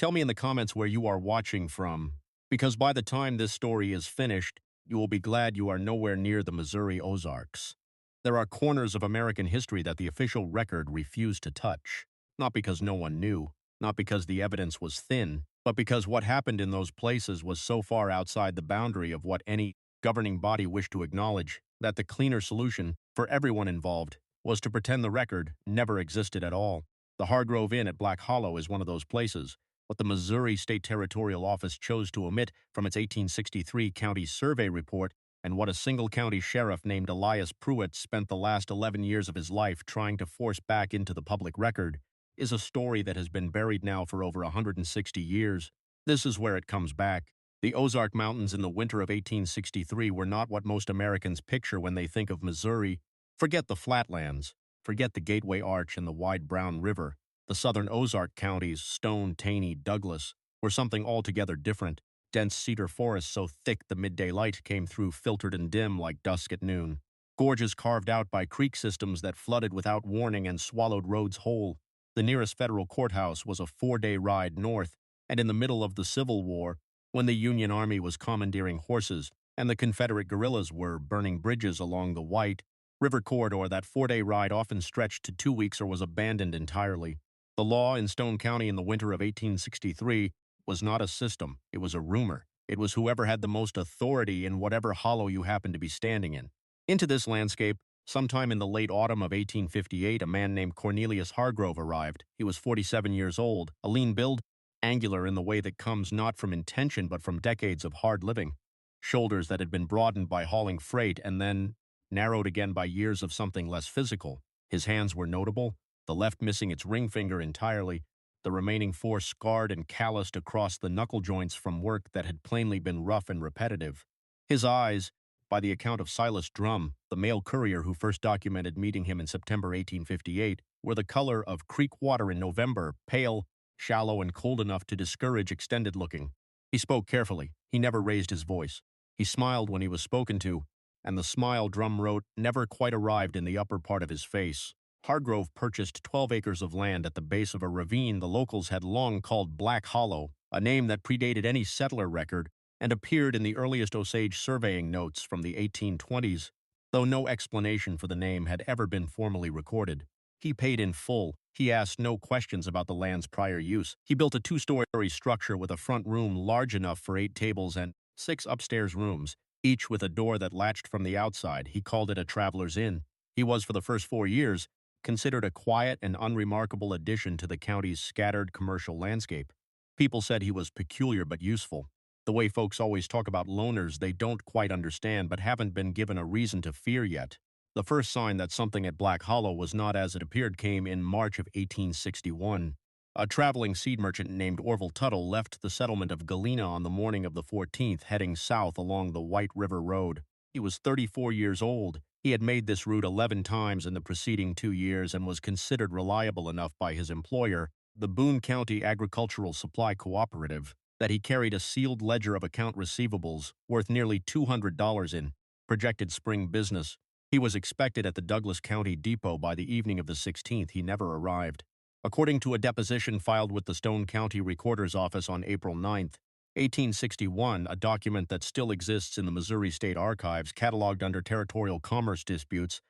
Tell me in the comments where you are watching from, because by the time this story is finished, you will be glad you are nowhere near the Missouri Ozarks. There are corners of American history that the official record refused to touch, not because no one knew, not because the evidence was thin, but because what happened in those places was so far outside the boundary of what any governing body wished to acknowledge that the cleaner solution for everyone involved was to pretend the record never existed at all. The Hargrove Inn at Black Hollow is one of those places. What the Missouri State Territorial Office chose to omit from its 1863 county survey report, and what a single county sheriff named Elias Pruitt spent the last 11 years of his life trying to force back into the public record, is a story that has been buried now for over 160 years. This is where it comes back. The Ozark Mountains in the winter of 1863 were not what most Americans picture when they think of Missouri. Forget the flatlands. Forget the Gateway Arch and the wide Brown River. The southern Ozark counties, Stone, Taney, Douglas, were something altogether different. Dense cedar forests so thick the midday light came through filtered and dim like dusk at noon. Gorges carved out by creek systems that flooded without warning and swallowed roads whole. The nearest federal courthouse was a 4-day ride north, and in the middle of the Civil War, when the Union Army was commandeering horses and the Confederate guerrillas were burning bridges along the White River corridor, that 4-day ride often stretched to 2 weeks or was abandoned entirely. The law in Stone County in the winter of 1863 was not a system, it was a rumor. It was whoever had the most authority in whatever hollow you happened to be standing in. Into this landscape, sometime in the late autumn of 1858, a man named Cornelius Hargrove arrived. He was 47 years old, a lean build, angular in the way that comes not from intention but from decades of hard living. Shoulders that had been broadened by hauling freight and then narrowed again by years of something less physical. His hands were notable, the left missing its ring finger entirely, the remaining 4 scarred and calloused across the knuckle joints from work that had plainly been rough and repetitive. His eyes, by the account of Silas Drum, the mail courier who first documented meeting him in September 1858, were the color of creek water in November, pale, shallow, and cold enough to discourage extended looking. He spoke carefully. He never raised his voice. He smiled when he was spoken to, and the smile, Drum wrote, never quite arrived in the upper part of his face. Hargrove purchased 12 acres of land at the base of a ravine the locals had long called Black Hollow, a name that predated any settler record and appeared in the earliest Osage surveying notes from the 1820s, though no explanation for the name had ever been formally recorded. He paid in full. He asked no questions about the land's prior use. He built a 2-story structure with a front room large enough for 8 tables and 6 upstairs rooms, each with a door that latched from the outside. He called it a traveler's inn. He was, for the first 4 years, considered a quiet and unremarkable addition to the county's scattered commercial landscape. People said he was peculiar but useful. The way folks always talk about loners they don't quite understand but haven't been given a reason to fear yet. The first sign that something at Black Hollow was not as it appeared came in March of 1861. A traveling seed merchant named Orville Tuttle left the settlement of Galena on the morning of the 14th, heading south along the White River Road. He was 34 years old. He had made this route 11 times in the preceding 2 years and was considered reliable enough by his employer, the Boone County Agricultural Supply Cooperative, that he carried a sealed ledger of account receivables worth nearly $200 in projected spring business. He was expected at the Douglas County Depot by the evening of the 16th. He never arrived. According to a deposition filed with the Stone County Recorder's Office on April 9th, 1861, a document that still exists in the Missouri State Archives, cataloged under territorial commerce disputes,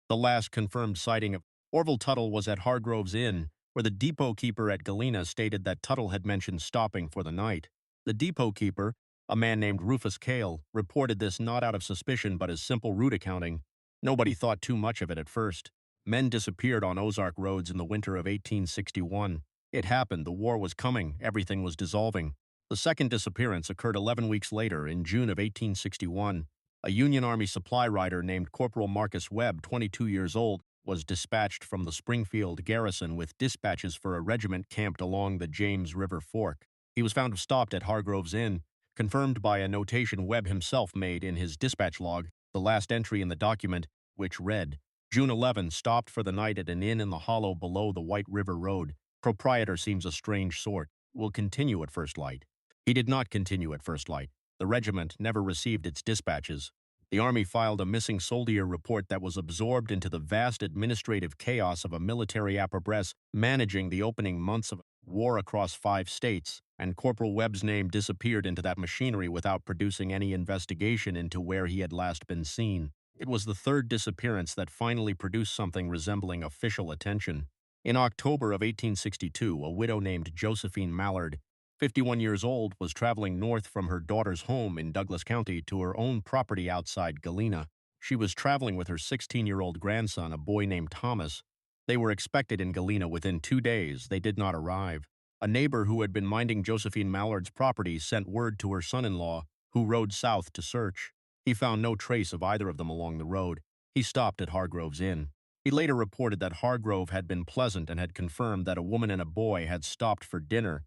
the last confirmed sighting of Orville Tuttle was at Hargrove's Inn, where the depot keeper at Galena stated that Tuttle had mentioned stopping for the night. The depot keeper, a man named Rufus Cale, reported this not out of suspicion but as simple route accounting. Nobody thought too much of it at first. Men disappeared on Ozark roads in the winter of 1861. It happened, the war was coming, everything was dissolving. The second disappearance occurred 11 weeks later, in June of 1861. A Union Army supply rider named Corporal Marcus Webb, 22 years old, was dispatched from the Springfield garrison with dispatches for a regiment camped along the James River Fork. He was found stopped at Hargrove's Inn, confirmed by a notation Webb himself made in his dispatch log, the last entry in the document, which read, June 11, stopped for the night at an inn in the hollow below the White River Road. Proprietor seems a strange sort. Will continue at first light. He did not continue at first light. The regiment never received its dispatches. The Army filed a missing soldier report that was absorbed into the vast administrative chaos of a military apparatus managing the opening months of war across 5 states. and Corporal Webb's name disappeared into that machinery without producing any investigation into where he had last been seen. It was the third disappearance that finally produced something resembling official attention. In October of 1862, a widow named Josephine Mallard, 51 years old, was traveling north from her daughter's home in Douglas County to her own property outside Galena. She was traveling with her 16-year-old grandson, a boy named Thomas. They were expected in Galena within 2 days. They did not arrive. A neighbor who had been minding Josephine Mallard's property sent word to her son-in-law, who rode south to search. He found no trace of either of them along the road. He stopped at Hargrove's Inn. He later reported that Hargrove had been pleasant and had confirmed that a woman and a boy had stopped for dinner,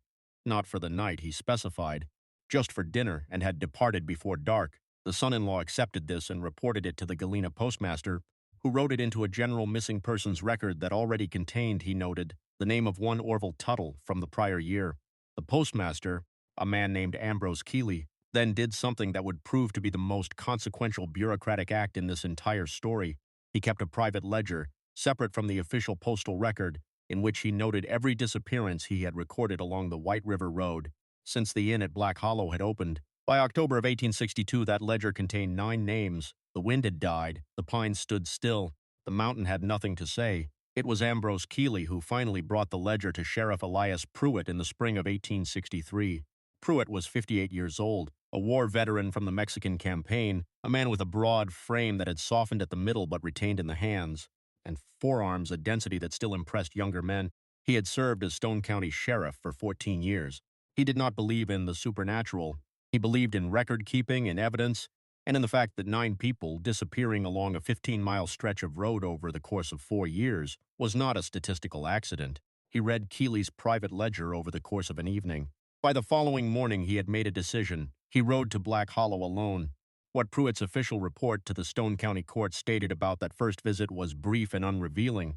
not for the night, he specified, just for dinner, and had departed before dark. The son-in-law accepted this and reported it to the Galena postmaster, who wrote it into a general missing persons record that already contained, he noted, the name of one Orville Tuttle from the prior year. The postmaster, a man named Ambrose Keeley, then did something that would prove to be the most consequential bureaucratic act in this entire story. He kept a private ledger, separate from the official postal record, in which he noted every disappearance he had recorded along the White River Road since the inn at Black Hollow had opened. By October of 1862, that ledger contained 9 names. The wind had died, the pines stood still, the mountain had nothing to say. It was Ambrose Keeley who finally brought the ledger to Sheriff Elias Pruitt in the spring of 1863. Pruitt was 58 years old, a war veteran from the Mexican campaign, a man with a broad frame that had softened at the middle but retained in the hands, and forearms a density that still impressed younger men. He had served as Stone County Sheriff for 14 years. He did not believe in the supernatural. He believed in record-keeping and evidence, and in the fact that 9 people disappearing along a 15-mile stretch of road over the course of 4 years was not a statistical accident. He read Keeley's private ledger over the course of an evening. By the following morning, he had made a decision. He rode to Black Hollow alone. What Pruitt's official report to the Stone County Court stated about that first visit was brief and unrevealing.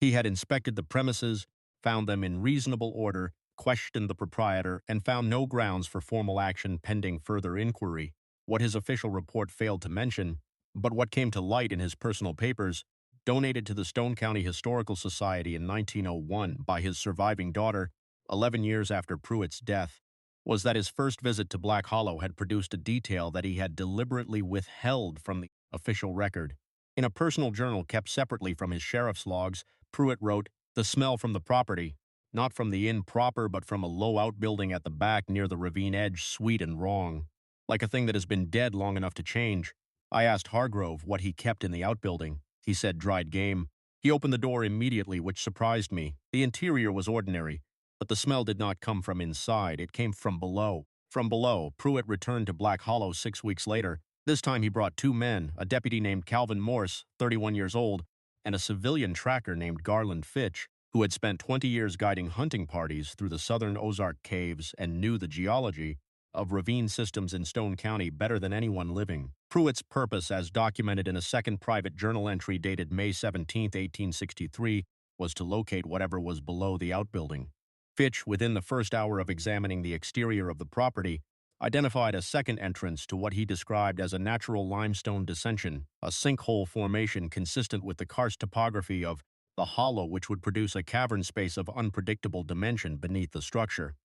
He had inspected the premises, found them in reasonable order, questioned the proprietor, and found no grounds for formal action pending further inquiry. What his official report failed to mention, but what came to light in his personal papers, donated to the Stone County Historical Society in 1901 by his surviving daughter, 11 years after Pruitt's death, was that his first visit to Black Hollow had produced a detail that he had deliberately withheld from the official record. In a personal journal kept separately from his sheriff's logs, Pruitt wrote, "The smell from the property, not from the inn proper but from a low outbuilding at the back near the ravine edge, sweet and wrong, like a thing that has been dead long enough to change." I asked Hargrove what he kept in the outbuilding. He said dried game. He opened the door immediately, which surprised me. The interior was ordinary, but the smell did not come from inside. It came from below. From below, Pruitt returned to Black Hollow 6 weeks later. This time he brought 2 men, a deputy named Calvin Morse, 31 years old, and a civilian tracker named Garland Fitch, who had spent 20 years guiding hunting parties through the southern Ozark caves and knew the geology of ravine systems in Stone County better than anyone living. Pruitt's purpose, as documented in a second private journal entry dated May 17, 1863, was to locate whatever was below the outbuilding. Fitch, within the first hour of examining the exterior of the property, identified a second entrance to what he described as a natural limestone dissension, a sinkhole formation consistent with the karst topography of the hollow, which would produce a cavern space of unpredictable dimension beneath the structure.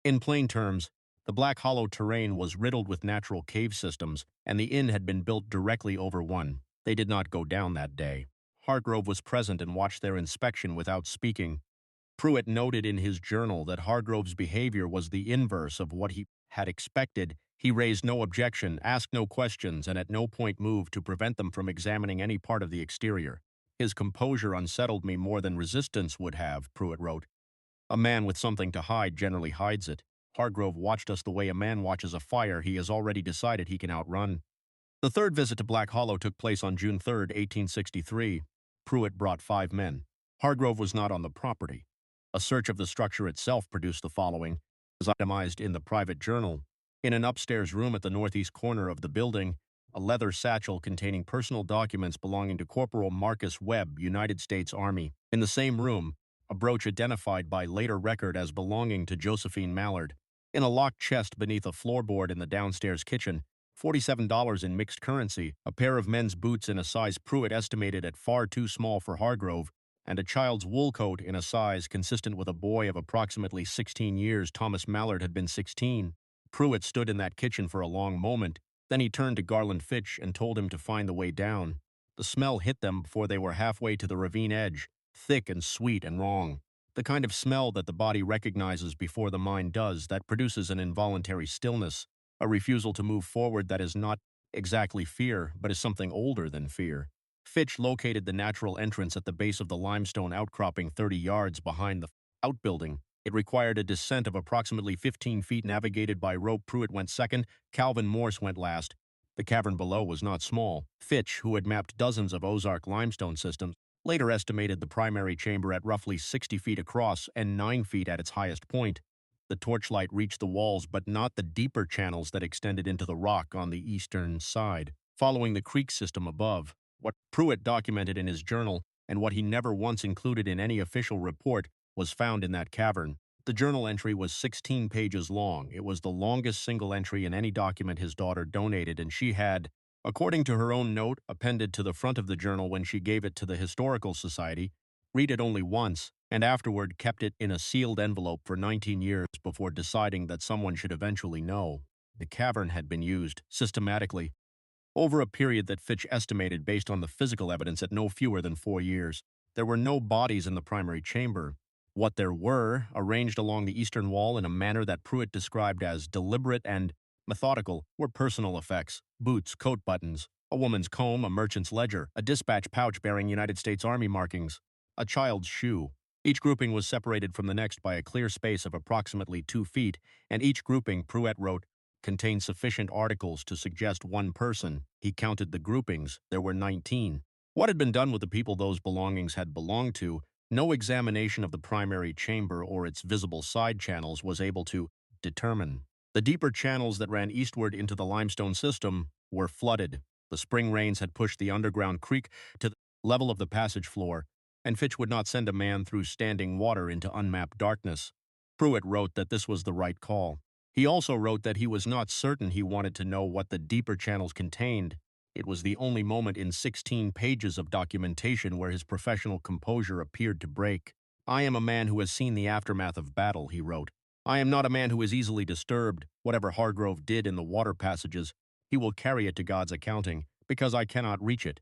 In plain terms, the Black Hollow terrain was riddled with natural cave systems, and the inn had been built directly over one. They did not go down that day. Hargrove was present and watched their inspection without speaking. Pruitt noted in his journal that Hargrove's behavior was the inverse of what he had expected. He raised no objection, asked no questions, and at no point moved to prevent them from examining any part of the exterior. His composure unsettled me more than resistance would have, Pruitt wrote. A man with something to hide generally hides it. Hargrove watched us the way a man watches a fire he has already decided he can outrun. The third visit to Black Hollow took place on June 3, 1863. Pruitt brought 5 men. Hargrove was not on the property. A search of the structure itself produced the following, as itemized in the private journal. In an upstairs room at the northeast corner of the building, a leather satchel containing personal documents belonging to Corporal Marcus Webb, United States Army. In the same room, a brooch identified by later record as belonging to Josephine Mallard. In a locked chest beneath a floorboard in the downstairs kitchen, $47 in mixed currency, a pair of men's boots in a size Pruitt estimated at far too small for Hargrove, and a child's wool coat in a size consistent with a boy of approximately 16 years. Thomas Mallard had been 16. Pruitt stood in that kitchen for a long moment. Then he turned to Garland Fitch and told him to find the way down. The smell hit them before they were halfway to the ravine edge, thick and sweet and wrong. The kind of smell that the body recognizes before the mind does, that produces an involuntary stillness, a refusal to move forward that is not exactly fear, but is something older than fear. Fitch located the natural entrance at the base of the limestone outcropping 30 yards behind the outbuilding. It required a descent of approximately 15 feet navigated by rope. Pruitt went second, Calvin Morse went last. The cavern below was not small. Fitch, who had mapped dozens of Ozark limestone systems, later estimated the primary chamber at roughly 60 feet across and 9 feet at its highest point. The torchlight reached the walls, but not the deeper channels that extended into the rock on the eastern side, following the creek system above. What Pruitt documented in his journal, and what he never once included in any official report, was found in that cavern. The journal entry was 16 pages long. It was the longest single entry in any document his daughter donated, and she had, according to her own note appended to the front of the journal when she gave it to the Historical Society, read it only once, and afterward kept it in a sealed envelope for 19 years before deciding that someone should eventually know. The cavern had been used, systematically, over a period that Fitch estimated based on the physical evidence at no fewer than 4 years. There were no bodies in the primary chamber. What there were, arranged along the eastern wall in a manner that Pruitt described as deliberate and methodical, were personal effects: boots, coat buttons, a woman's comb, a merchant's ledger, a dispatch pouch bearing United States Army markings, a child's shoe. Each grouping was separated from the next by a clear space of approximately 2 feet, and each grouping, Pruitt wrote, contained sufficient articles to suggest one person. He counted the groupings. There were 19. What had been done with the people those belongings had belonged to, no examination of the primary chamber or its visible side channels was able to determine. The deeper channels that ran eastward into the limestone system were flooded. The spring rains had pushed the underground creek to the level of the passage floor, and Fitch would not send a man through standing water into unmapped darkness. Pruitt wrote that this was the right call. He also wrote that he was not certain he wanted to know what the deeper channels contained. It was the only moment in 16 pages of documentation where his professional composure appeared to break. "I am a man who has seen the aftermath of battle," he wrote. "I am not a man who is easily disturbed. Whatever Hargrove did in the water passages, he will carry it to God's accounting, because I cannot reach it."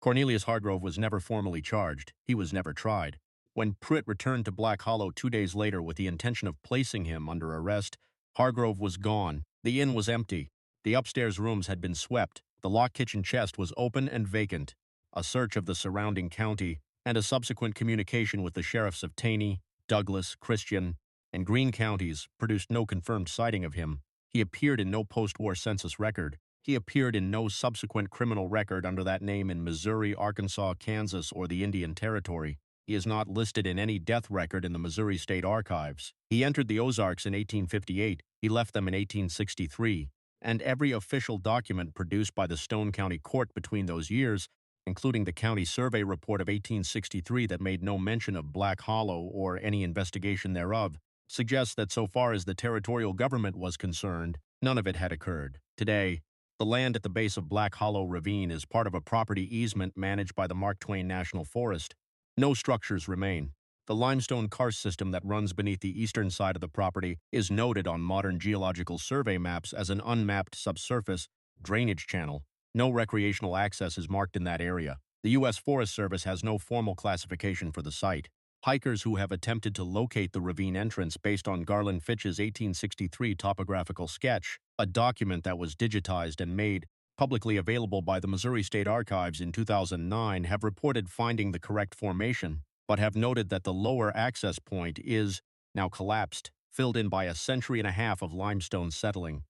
Cornelius Hargrove was never formally charged. He was never tried. When Pruitt returned to Black Hollow 2 days later with the intention of placing him under arrest, Hargrove was gone. The inn was empty. The upstairs rooms had been swept. The locked kitchen chest was open and vacant. A search of the surrounding county and a subsequent communication with the sheriffs of Taney, Douglas, Christian, and Greene counties produced no confirmed sighting of him. He appeared in no post-war census record. He appeared in no subsequent criminal record under that name in Missouri, Arkansas, Kansas, or the Indian Territory. He is not listed in any death record in the Missouri State Archives. He entered the Ozarks in 1858. He left them in 1863. And every official document produced by the Stone County Court between those years, including the county survey report of 1863 that made no mention of Black Hollow or any investigation thereof, suggests that so far as the territorial government was concerned, none of it had occurred. Today, the land at the base of Black Hollow Ravine is part of a property easement managed by the Mark Twain National Forest. No structures remain. The limestone karst system that runs beneath the eastern side of the property is noted on modern geological survey maps as an unmapped subsurface drainage channel. No recreational access is marked in that area. The U.S. Forest Service has no formal classification for the site. Hikers who have attempted to locate the ravine entrance based on Garland Fitch's 1863 topographical sketch, a document that was digitized and made publicly available by the Missouri State Archives in 2009, have reported finding the correct formation, but have noted that the lower access point is now collapsed, filled in by a century and a half of limestone settling.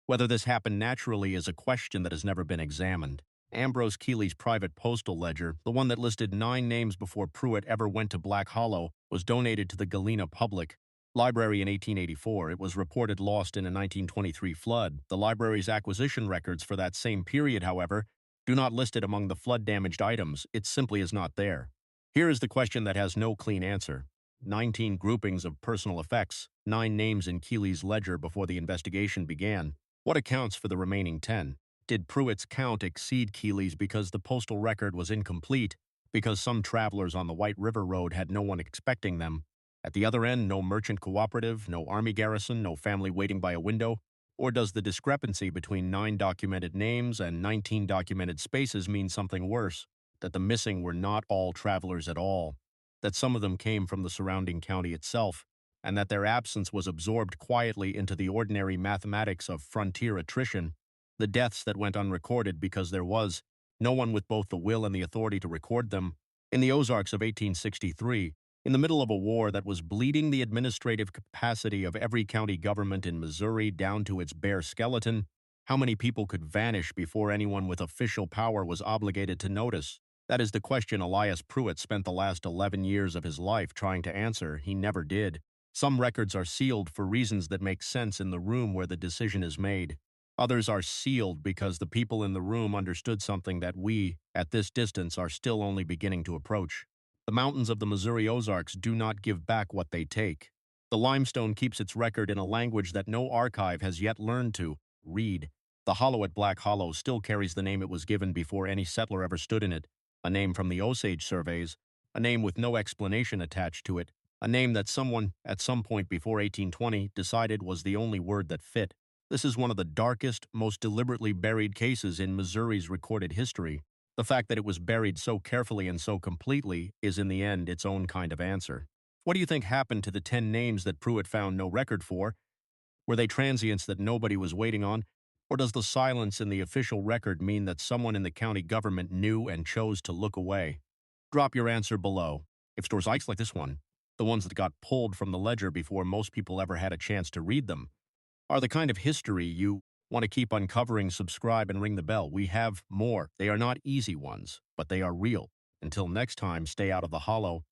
Whether this happened naturally is a question that has never been examined. Ambrose Keeley's private postal ledger, the one that listed 9 names before Pruitt ever went to Black Hollow, was donated to the Galena Public Library in 1884. It was reported lost in a 1923 flood. The library's acquisition records for that same period, however, do not list it among the flood-damaged items. It simply is not there. Here is the question that has no clean answer. 19 groupings of personal effects, 9 names in Keeley's ledger before the investigation began. What accounts for the remaining 10? Did Pruitt's count exceed Keeley's because the postal record was incomplete? because some travelers on the White River Road had no one expecting them. At the other end, no merchant cooperative, no army garrison, no family waiting by a window? Or does the discrepancy between 9 documented names and 19 documented spaces mean something worse? That the missing were not all travelers at all, that some of them came from the surrounding county itself, and that their absence was absorbed quietly into the ordinary mathematics of frontier attrition, the deaths that went unrecorded because there was no one with both the will and the authority to record them. In the Ozarks of 1863, in the middle of a war that was bleeding the administrative capacity of every county government in Missouri down to its bare skeleton, how many people could vanish before anyone with official power was obligated to notice? That is the question Elias Pruitt spent the last 11 years of his life trying to answer. He never did. Some records are sealed for reasons that make sense in the room where the decision is made. Others are sealed because the people in the room understood something that we, at this distance, are still only beginning to approach. The mountains of the Missouri Ozarks do not give back what they take. The limestone keeps its record in a language that no archive has yet learned to read. The hollow at Black Hollow still carries the name it was given before any settler ever stood in it, a name from the Osage surveys, a name with no explanation attached to it, a name that someone, at some point before 1820, decided was the only word that fit. This is one of the darkest, most deliberately buried cases in Missouri's recorded history. The fact that it was buried so carefully and so completely is in the end its own kind of answer. What do you think happened to the 10 names that Pruitt found no record for? Were they transients that nobody was waiting on? Or does the silence in the official record mean that someone in the county government knew and chose to look away? Drop your answer below. If stores like this one, the ones that got pulled from the ledger before most people ever had a chance to read them, are the kind of history you want to keep uncovering, subscribe, and ring the bell. We have more. They are not easy ones, but they are real. Until next time, stay out of the hollow.